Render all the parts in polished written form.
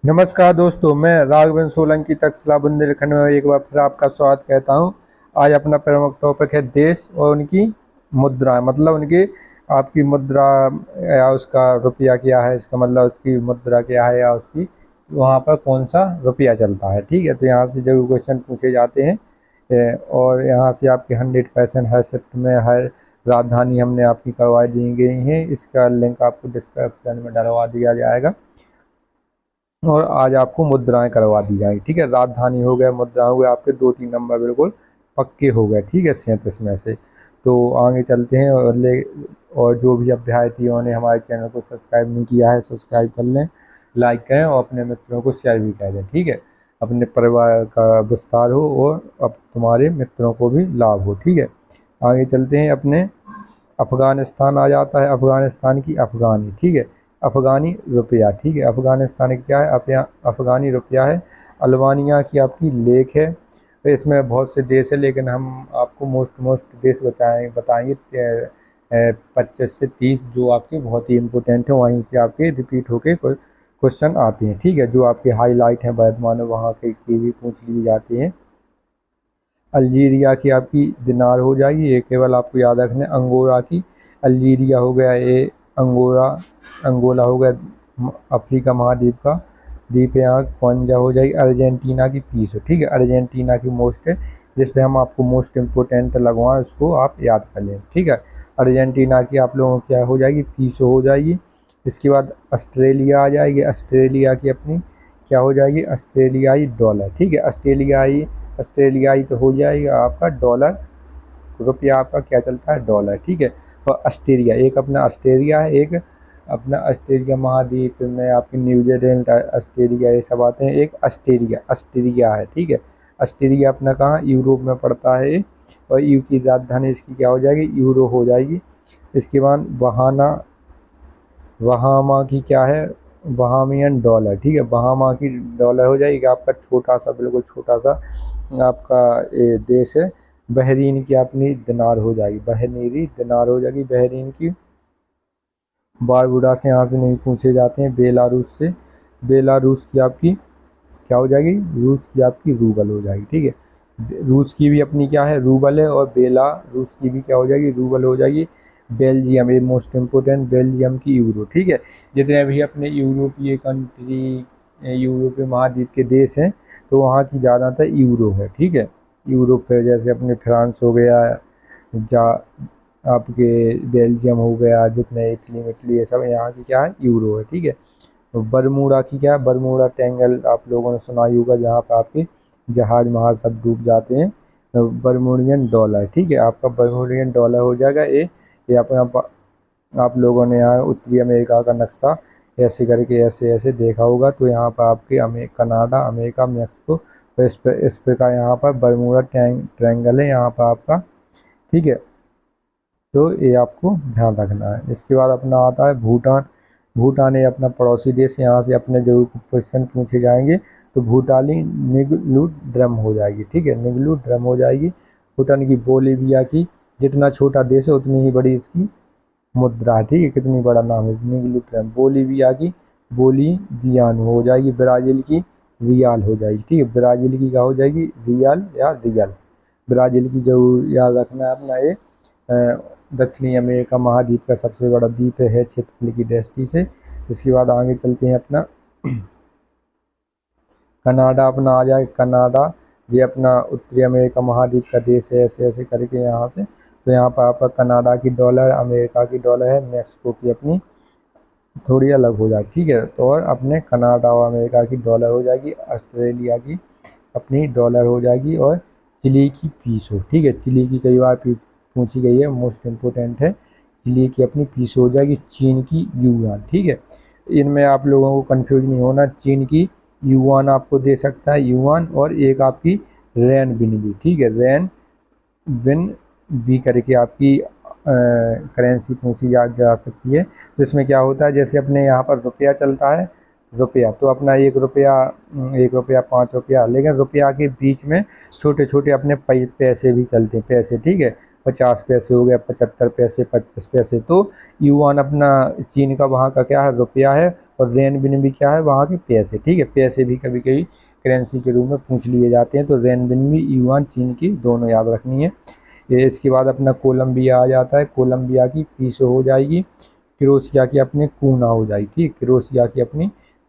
नमस्कार दोस्तों, मैं राघवेंद्र सोलंकी तक्षशिला बुंदेलखंड में एक बार फिर आपका स्वागत कहता हूं। आज अपना प्रमुख टॉपिक है देश और उनकी मुद्रा, मतलब उनकी आपकी मुद्रा या उसका रुपया क्या है, इसका मतलब उसकी मुद्रा क्या है या उसकी वहां पर कौन सा रुपया चलता है। ठीक है, तो यहाँ से जरूर क्वेश्चन पूछे जाते हैं और यहाँ से आपके 100% हर शिफ्ट में हर राजधानी हमने आपकी करवा दी गई है। इसका लिंक आपको डिस्क्रिप्शन में डलवा दिया जाएगा और आज आपको मुद्राएं करवा दी जाएगी। ठीक है, राजधानी हो गए, मुद्रा हो गए, आपके 2-3 नंबर बिल्कुल पक्के हो गए। ठीक है, 37 में से। तो आगे चलते हैं और जो भी अभ्यर्थियों ने हमारे चैनल को सब्सक्राइब नहीं किया है, सब्सक्राइब कर लें, लाइक करें और अपने मित्रों को शेयर भी कर दें। ठीक है, अपने परिवार का विस्तार हो और अब तुम्हारे मित्रों को भी लाभ हो। ठीक है, आगे चलते हैं। अपने अफगानिस्तान आ जाता है, अफगानिस्तान की अफगानी। ठीक है, अफगानी रुपया। ठीक है, अफगानिस्तान की क्या है, अफगानी रुपया है। अल्बानिया की आपकी लेक है। तो इसमें बहुत से देश है, लेकिन हम आपको मोस्ट देश बताएंगे 25 से 30 जो आपके बहुत ही इम्पोर्टेंट है, वहीं से आपके रिपीट होके क्वेश्चन आते हैं। ठीक है, जो आपके हाईलाइट हैं वर्तमान में वहाँ के भी पूछ ली जाती हैं। अल्जीरिया की आपकी दिनार हो जाएगी, ये केवल आपको याद रखना है। अंगोरा की, अल्जीरिया हो गया, ये अंगोला हो गया अफ्रीका महाद्वीप का द्वीप है, यहाँ क्वांजा हो जाएगी। अर्जेंटीना की पीसो। ठीक है, अर्जेंटीना की मोस्ट है, जिस पे हम आपको मोस्ट इम्पोर्टेंट लगवाएं उसको आप याद कर लें। ठीक है, अर्जेंटीना की आप लोगों की क्या हो जाएगी, पीसो हो जाएगी। इसके बाद ऑस्ट्रेलिया आ जाएगी, ऑस्ट्रेलिया की अपनी क्या हो जाएगी, ऑस्ट्रेलियाई डॉलर। ठीक है, ऑस्ट्रेलियाई तो हो जाएगा आपका डॉलर, रुपया आपका क्या चलता है, डॉलर। ठीक है, और ऑस्ट्रेलिया, एक अपना ऑस्ट्रेलिया है, एक अपना ऑस्ट्रेलिया महाद्वीप में आपकी न्यूजीलैंड, ऑस्ट्रेलिया ये सब आते हैं। एक ऑस्ट्रेलिया है। ठीक है, ऑस्ट्रेलिया अपना कहाँ, यूरोप में पड़ता है और यू की राजधानी इसकी क्या हो जाएगी, यूरो हो जाएगी। इसके बाद बहामा की क्या है, बहामियन डॉलर। ठीक है, बहामा की डॉलर हो जाएगी। आपका छोटा सा, बिल्कुल छोटा सा आपका ये देश है। बहरीन की अपनी दिनार हो जाएगी, बहरीनी दिनार हो जाएगी बहरीन की। बारबुडा से यहाँ से नहीं पूछे जाते हैं। बेलारूस से, बेलारूस की आपकी क्या हो जाएगी, रूस की आपकी रूबल हो जाएगी। ठीक है, रूस की भी अपनी क्या है, रूबल है, और बेलारूस की भी क्या हो जाएगी, रूबल हो जाएगी। बेल्जियम, ये मोस्ट इम्पोर्टेंट, बेल्जियम की यूरो। ठीक है, जितने भी अपने यूरोपीय कंट्री, यूरोपीय महाद्वीप के देश हैं, तो वहाँ की ज़्यादातर यूरो है। ठीक है, यूरोप पे जैसे अपने फ्रांस हो गया, आपके बेल्जियम हो गया, जितने इटली ये सब यहाँ की क्या है, यूरो है। ठीक है, तो बरमूडा की क्या है, बरमूडा ट्रायंगल आप लोगों ने सुना ही होगा, जहाँ पर आपके जहाज महाज सब डूब जाते हैं। तो बरमूडियन डॉलर। ठीक है, आपका बरमूडियन डॉलर हो जाएगा। ये अपना आप लोगों ने यहाँ उत्तरी अमेरिका का नक्शा ऐसे करके ऐसे देखा होगा, तो यहाँ पर आपके कनाडा, अमेरिका, मैक्सिको, तो इस प्रकार यहाँ पर बरमूडा ट्रायंगल है यहाँ पर आपका। ठीक है, तो ये आपको ध्यान रखना है। इसके बाद अपना आता है भूटान। भूटान ये अपना पड़ोसी देश, यहाँ से अपने जरूर क्वेश्चन पूछे जाएंगे। तो भूटानी निगलू ड्रम हो जाएगी। ठीक है, निगलू ड्रम हो जाएगी। भूटान की, बोलीविया की, जितना छोटा देश है उतनी ही बड़ी इसकी मुद्रा है। ठीक है, कितनी बड़ा नाम है, निगलू ड्रम। बोलीविया की बोलीवियानो हो जाएगी। ब्राज़ील की रियाल हो जाएगी। ठीक है, ब्राज़ील की क्या हो जाएगी, रियाल या रियल। ब्राज़ील की जरूर याद रखना है अपना। ये दक्षिणी अमेरिका महाद्वीप का सबसे बड़ा द्वीप है क्षेत्रफल की दृष्टि से। इसके बाद आगे चलते हैं अपना कनाडा अपना आ जाए। कनाडा ये अपना उत्तरी अमेरिका महाद्वीप का देश है, ऐसे करके यहाँ से। तो यहाँ पर आपका कनाडा की डॉलर, अमेरिका की डॉलर है, मैक्सिको की अपनी थोड़ी अलग हो जाएगी। ठीक है, तो और अपने कनाडा और अमेरिका की डॉलर हो जाएगी। ऑस्ट्रेलिया की अपनी डॉलर हो जाएगी और चिली की पीसो। ठीक है, चिली की कई बार पूछी गई है, मोस्ट इम्पोर्टेंट है। चिली की अपनी पीसो हो जाएगी। चीन की युआन। ठीक है, इनमें आप लोगों को कंफ्यूज नहीं होना। चीन की युआन आपको दे सकता है, युआन, और एक आपकी रेन बिन भी। ठीक है, रेन बिन भी करके आपकी करेंसी पूछी जा सकती है। तो इसमें क्या होता है, जैसे अपने यहाँ पर रुपया चलता है, रुपया तो अपना 1 रुपया, 5 रुपया, लेकिन रुपया के बीच में छोटे छोटे अपने पैसे भी चलते हैं, पैसे। ठीक है, 50 पैसे हो गया, 75 पैसे, 25 पैसे। तो युआन अपना चीन का वहाँ का क्या है, रुपया है, और रेनबिनबी क्या है, वहाँ के पैसे, ठीक है। पैसे भी कभी कभी करेंसी के रूप में पूछ लिए जाते हैं, तो रेनबिनबी, युआन, चीन की दोनों याद रखनी है। ये इसके बाद अपना कोलंबिया आ जाता है, कोलंबिया की पीसो हो जाएगी। क्रोएशिया की अपने कूना हो जाएगी, ठीक, क्रोएशिया की अपनी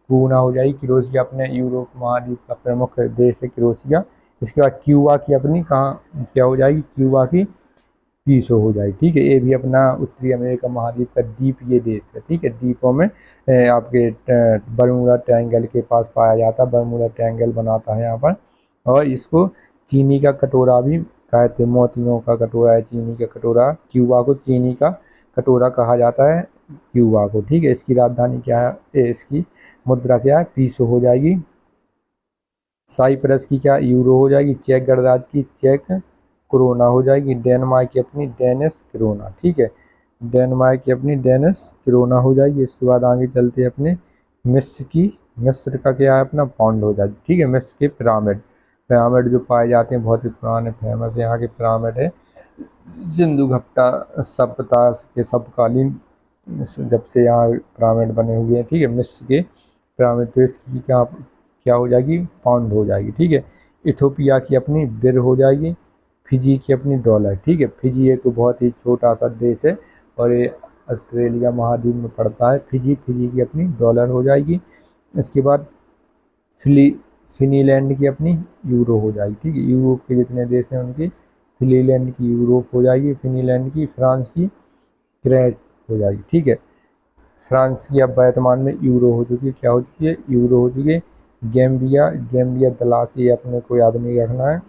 कूना हो जाएगी। क्रोएशिया अपने यूरोप महाद्वीप का प्रमुख देश है क्रोएशिया। इसके बाद क्यूबा की अपनी कहाँ क्या हो जाएगी, क्यूबा की पीसो हो जाएगी, ठीक है। ये भी अपना उत्तरी अमेरिका महाद्वीप का द्वीप ये देश है, ठीक है। द्वीपों में आपके बरमूडा ट्रायंगल के पास पाया जाता है, बरमूडा ट्रायंगल बनाता है यहाँ पर। और इसको चीनी का कटोरा भी कहते हैं, मोतियों का कटोरा है चीनी का कटोरा। क्यूबा को चीनी का कटोरा कहा जाता है, क्यूबा को, ठीक है। इसकी राजधानी क्या है, इसकी मुद्रा क्या है, पीसो हो जाएगी। साइप्रस की क्या, यूरो हो जाएगी। चेक गणराज्य की चेक क्रोना हो जाएगी। डेनमार्क की अपनी डेनिश क्रोना, ठीक है। डेनमार्क की अपनी डेनिश क्रोना हो जाएगी। इसके बाद आगे चलते हैं अपने मिस्र की, मिस्र का क्या है अपना पाउंड हो जाएगी, ठीक है। मिस्र के पिरामिड, पिरामिड जो पाए जाते हैं बहुत ही पुराने फेमस यहाँ के पिरामिड है। सिंधु घट्टा सभ्यता के समकालीन जब से यहाँ पिरामिड बने हुए हैं, ठीक है। मिस्र के पिरामिड, तो इसकी क्या क्या हो जाएगी, पाउंड हो जाएगी, ठीक है। इथोपिया की अपनी बिर हो जाएगी। फिजी की अपनी डॉलर, ठीक है। फिजी एक बहुत ही छोटा सा देश है और ये ऑस्ट्रेलिया महाद्वीप में पड़ता है। फिजी की अपनी डॉलर हो जाएगी। इसके बाद फिनलैंड की अपनी यूरो हो जाएगी, ठीक है। यूरोप के जितने देश हैं उनकी, फिनलैंड की यूरोप हो जाएगी, फिनलैंड की, फ्रांस की क्रेच हो जाएगी, ठीक है। फ्रांस की अब वर्तमान में यूरो हो चुकी है, क्या हो चुकी है, यूरो हो चुकी है। गैम्बिया तलाशी अपने को याद नहीं रखना है।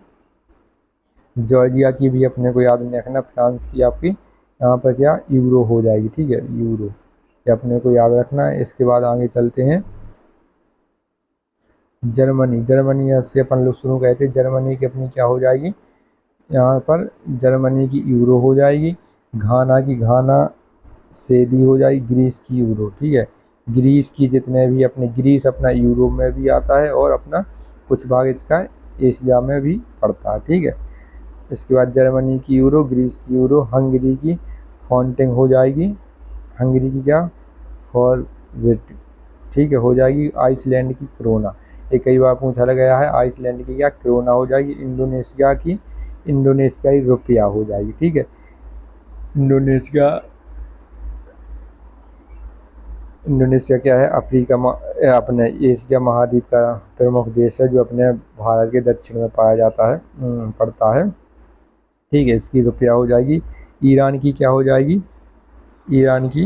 जॉर्जिया की भी अपने को याद नहीं रखना। फ्रांस की आपकी यहाँ पर क्या, यूरो हो जाएगी, ठीक है, यूरो, ये अपने को याद रखना है। इसके बाद आगे चलते हैं जर्मनी, जर्मनी से अपन लोग शुरू कहते हैं। जर्मनी की अपनी क्या हो जाएगी, यहाँ पर जर्मनी की यूरो हो जाएगी। घाना की घाना सेदी हो जाएगी। ग्रीस की यूरो, ठीक है। ग्रीस की जितने भी अपने, ग्रीस अपना यूरोप में भी आता है और अपना कुछ भाग इसका एशिया में भी पड़ता है, ठीक है। इसके बाद जर्मनी की यूरो, ग्रीस की यूरो, हंगरी की फॉन्टिंग हो जाएगी। हंगरी की क्या, फॉर, ठीक है, हो जाएगी। आइसलैंड की क्रोना, ये कई बार पूछा गया है। आइसलैंड की क्या, क्रोना हो जाएगी। इंडोनेशिया की रुपया हो जाएगी, ठीक है। इंडोनेशिया क्या है, अफ्रीका अपने एशिया महाद्वीप का प्रमुख देश है, जो अपने भारत के दक्षिण में पाया जाता है, पड़ता है, ठीक है। इसकी रुपया हो जाएगी। ईरान की क्या हो जाएगी, ईरान की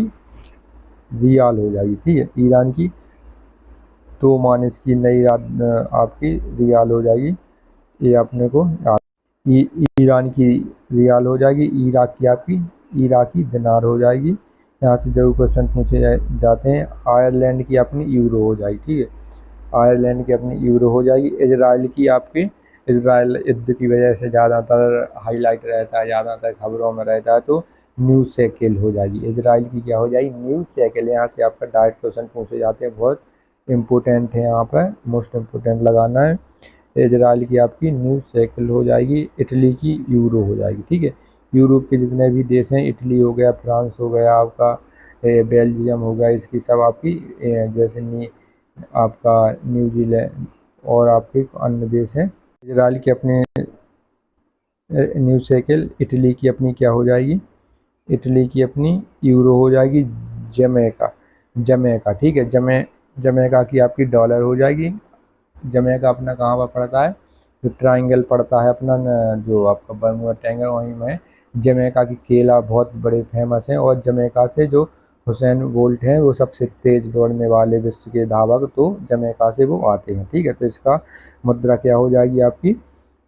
रियाल हो जाएगी, ठीक है। ईरान की तो मान इसकी नई आपकी रियाल हो जाएगी, ये अपने को ईरान की रियाल हो जाएगी। इराक की आपकी इराकी दिनार हो जाएगी। यहाँ से जरूर क्वेश्चन पूछे जाते हैं। आयरलैंड की अपनी यूरो हो जाएगी, ठीक है। आयरलैंड की अपनी यूरो हो जाएगी। इजराइल की आपकी, इजराइल युद्ध की वजह से ज़्यादातर हाईलाइट रहता है, ज़्यादातर खबरों में रहता है, तो न्यू शेकेल हो जाएगी। इजराइल की क्या हो जाएगी, न्यू शेकेल। यहाँ से आपका डायरेक्ट क्वेश्चन पूछे जाते हैं, बहुत इम्पोर्टेंट है, यहाँ पर मोस्ट इम्पोर्टेंट लगाना है। इजराइल की आपकी न्यू शेकेल हो जाएगी। इटली की यूरो हो जाएगी, ठीक है। यूरोप के जितने भी देश हैं, इटली हो गया, फ्रांस हो गया आपका, बेल्जियम हो गया, इसकी सब आपकी जैसे आपका न्यूजीलैंड और आपके अन्य देश हैं। इजराइल की अपने न्यू शेकेल। इटली की अपनी क्या हो जाएगी, इटली की अपनी यूरो हो जाएगी। जमैका, ठीक है। जमैका की आपकी डॉलर हो जाएगी। जमैका अपना कहाँ पर पड़ता है, जो ट्रायंगल पड़ता है अपना जो आपका बर्मुडा ट्रायंगल, वहीं में जमैका की केला बहुत बड़े फेमस हैं। और जमैका से जो हुसैन बोल्ट हैं, वो सबसे तेज दौड़ने वाले विश्व के धावक, तो जमैका से वो आते हैं, ठीक है। तो इसका मुद्रा क्या हो जाएगी, आपकी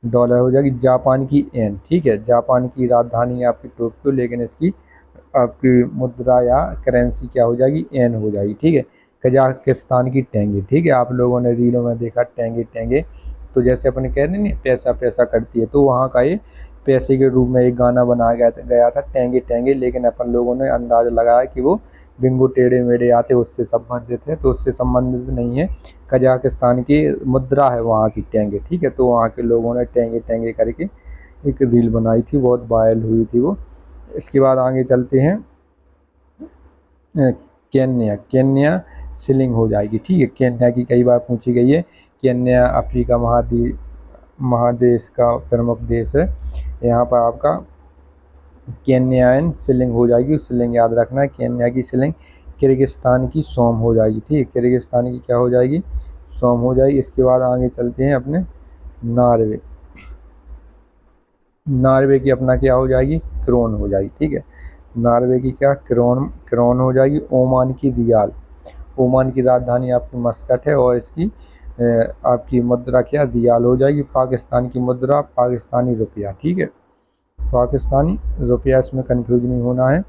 डॉलर हो जाएगी। जापान की येन, ठीक है। जापान की राजधानी है आपकी टोक्यो, लेकिन इसकी आपकी मुद्रा या करेंसी क्या हो जाएगी, येन हो जाएगी, ठीक है। कजाकिस्तान की टेंगे, ठीक है। आप लोगों ने रीलों में देखा टेंगे, तो जैसे अपने कह रहे नहीं, पैसा पैसा करती है, तो वहाँ का ये पैसे के रूप में एक गाना बनाया गया था टेंगे, लेकिन अपन लोगों ने अंदाज़ा लगाया कि वो बिंगो टेढ़े मेढ़े आते उससे संबंधित है, तो उससे संबंधित नहीं है। कजाकिस्तान की मुद्रा है वहाँ की टेंगे, ठीक है। तो वहाँ के लोगों ने टेंगे करके एक रील बनाई थी, बहुत वायरल हुई थी वो। इसके बाद आगे चलते हैं केन्या, केन्या शिलिंग हो जाएगी। ठीक है, केन्या की कई बार पूछी गई है। केन्या अफ्रीका महादेश का प्रमुख देश है। यहाँ पर आपका केन्यान शिलिंग हो जाएगी, शिलिंग याद रखना है। केन्या की शिलिंग किर्गिस्तान की सोम हो जाएगी। ठीक है, किर्गिस्तान की क्या हो जाएगी, सोम हो जाएगी। इसके बाद आगे चलते हैं अपने नॉर्वे। नॉर्वे की अपना क्या हो जाएगी, क्रोन हो जाएगी। ठीक है, नॉर्वे की क्या, क्रोन हो जाएगी। ओमान की रियाल, ओमान की राजधानी आपकी मस्कट है और इसकी आपकी मुद्रा क्या, रियाल हो जाएगी। पाकिस्तान की मुद्रा पाकिस्तानी रुपया। ठीक है, पाकिस्तानी रुपया, इसमें कंफ्यूज नहीं होना है।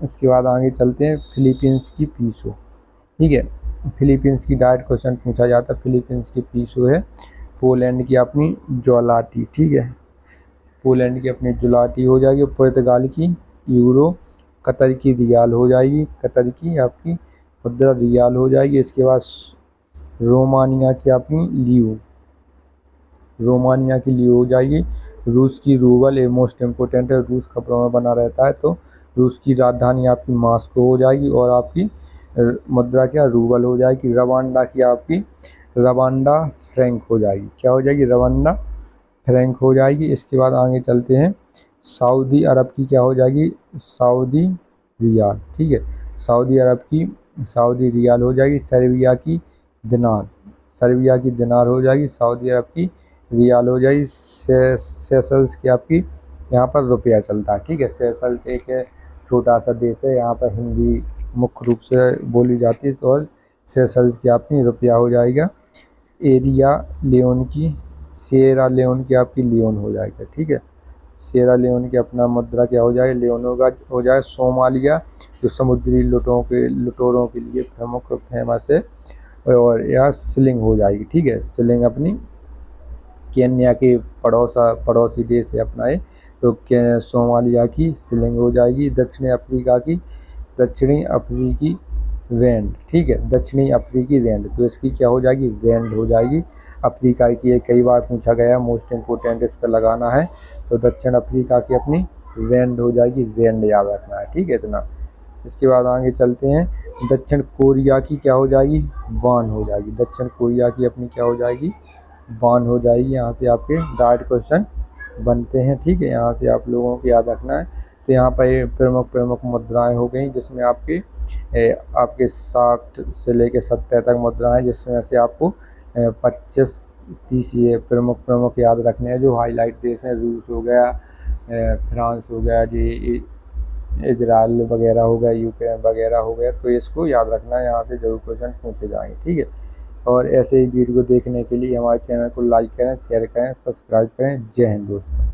इसके बाद आगे चलते हैं फिलीपींस की पीसो। ठीक है, फिलीपींस की डायरेक्ट क्वेश्चन पूछा जाता है। फिलीपींस की पीसो है। पोलैंड की अपनी ज्वालाटी। ठीक है, पोलैंड की अपनी जुलाटी हो जाएगी। पुर्तगाल की यूरो, कतर की रियाल हो जाएगी, कतर की आपकी मुद्रा रियाल हो जाएगी। इसके बाद रोमानिया की अपनी लियो, रोमानिया की लियो हो जाएगी। रूस की रूबल, ये मोस्ट इम्पोर्टेंट है, रूस खबरों में बना रहता है, तो रूस की राजधानी आपकी मॉस्को हो जाएगी और आपकी मुद्रा क्या, रूबल हो जाएगी। रवांडा की आपकी रवांडा फ्रैंक हो जाएगी, क्या हो जाएगी, रवांडा फ्रैंक हो जाएगी। इसके बाद आगे चलते हैं सऊदी अरब की क्या हो जाएगी, सऊदी रियाल। ठीक है, सऊदी अरब की सऊदी रियाल हो जाएगी। सर्बिया की दिनार, सर्बिया की दिनार हो जाएगी। सऊदी अरब की रियाल हो जाएगी। सेशल्स की आपकी यहाँ पर रुपया चलता है। ठीक है, सेशल्स एक छोटा सा देश है, यहाँ पर हिंदी मुख्य रूप से बोली जाती है, तो और सेशल्स की आपकी रुपया हो जाएगा। एरिया लियोन की, सिएरा लियोन की आपकी लियोन हो जाएगा। ठीक है, सिएरा लियोन की अपना मुद्रा क्या हो जाएगा, लियोन होगा हो जाए। सोमालिया जो समुद्री लुटेरों के लिए प्रमुख फेमस है, और यह शिलिंग हो जाएगी। ठीक है, शिलिंग अपनी केन्या के पड़ोसी देश है अपना है, तो सोमालिया की शिलिंग हो जाएगी। दक्षिणी अफ्रीकी रैंड। ठीक है, दक्षिणी अफ्रीकी रैंड, तो इसकी क्या हो जाएगी, रैंड हो जाएगी। अफ्रीका की ये कई बार पूछा गया, मोस्ट इम्पोर्टेंट इस पर लगाना है, तो दक्षिण अफ्रीका की अपनी रैंड हो जाएगी, रैंड याद रखना है। ठीक है, इतना। इसके बाद आगे चलते हैं, दक्षिण कोरिया की क्या हो जाएगी, वान हो जाएगी। दक्षिण कोरिया की अपनी क्या हो जाएगी, वान हो जाएगी। यहाँ से आपके डायरेक्ट क्वेश्चन बनते हैं। ठीक है, यहाँ से आप लोगों को याद रखना है। तो यहाँ पर ये प्रमुख मुद्राएं हो गई, जिसमें आपके 60 से लेकर 70 तक मुद्राएं, जिसमें से आपको 25-30 ये प्रमुख याद रखने हैं, जो हाईलाइट देश हैं। रूस हो गया, फ्रांस हो गया जी, इजराइल वगैरह हो गया, यूक्रेन वगैरह हो गया, तो इसको याद रखना है, यहाँ से जरूर क्वेश्चन पूछे जाएंगे। ठीक है, और ऐसे ही वीडियो देखने के लिए हमारे चैनल को लाइक करें, शेयर करें, सब्सक्राइब करें। जय हिंद दोस्तों।